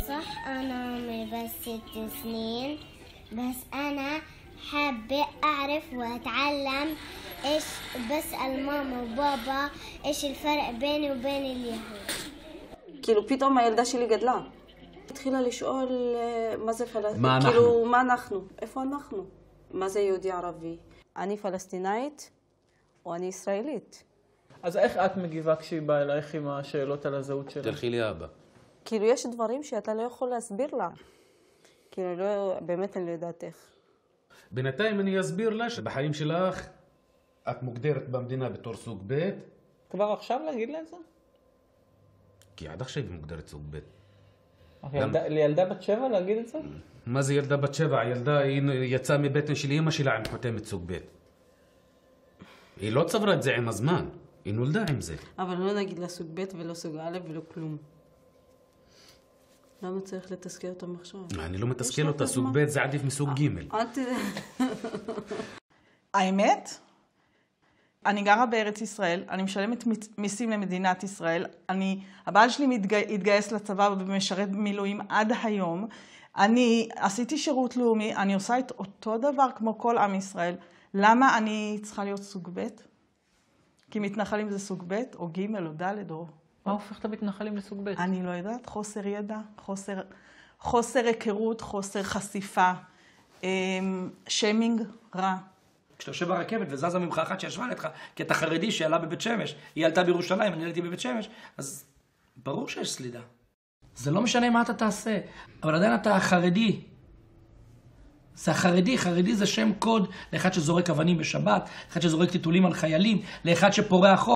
صح أنا عمري بس 6 سنين، بس أنا حابة أعرف وأتعلم إيش، بسأل ماما وبابا إيش الفرق بيني وبين اليهود. כאילו פתאום הילדה שלי גדלה. התחילה לשאול מה זה פלסטין, מה כאילו מה אנחנו, איפה אנחנו? מה זה יהודי ערבי? אני פלסטינאית או אני ישראלית? אז איך את מגיבה כשהיא באה אלייך עם השאלות על הזהות שלה? תלכי לאבא. כאילו יש דברים שאתה לא יכול להסביר לה. כאילו לא, באמת אני לא יודעת איך. בינתיים אני אסביר לה שבחיים שלך את מוגדרת במדינה בתור סוג ב'. כבר עכשיו להגיד לה את זה? כי עד עכשיו היא מוגדרת סוג ב'. לילדה בת 7 להגיד את זה? מה זה ילדה בת 7? הילדה היא יצאה מבטן של אמא שלה עם חותמת סוג ב'. היא לא צברה את זה עם הזמן, היא נולדה עם זה. אבל לא נגיד לה סוג ב' ולא סוג א' ולא כלום. למה צריך לתסכל אותם עכשיו? אני לא מתסכל אותה, סוג ב' זה עדיף מסוג ג'. האמת? אני גרה בארץ ישראל, אני משלמת מיסים למדינת ישראל, הבעל שלי התגייס לצבא ומשרת במילואים עד היום, אני עשיתי שירות לאומי, אני עושה את אותו דבר כמו כל עם ישראל. למה אני צריכה להיות סוג ב'? כי מתנחלים זה סוג ב' או ג' או ד' או... מה הופך את המתנחלים לסוג ב'? אני לא יודעת, חוסר ידע, חוסר היכרות, חוסר חשיפה, שיימינג רע. כשאתה יושב ברכבת וזזה ממך אחת שישבה לידך, כי אתה חרדי שעלה בבית שמש, היא עלתה בירושלים, אני עליתי בבית שמש, אז ברור שיש סלידה. זה לא משנה מה אתה תעשה, אבל עדיין אתה חרדי. זה החרדי, חרדי זה שם קוד לאחד שזורק אבנים בשבת, לאחד שזורק טיטולים על חיילים, לאחד שפורע חוק.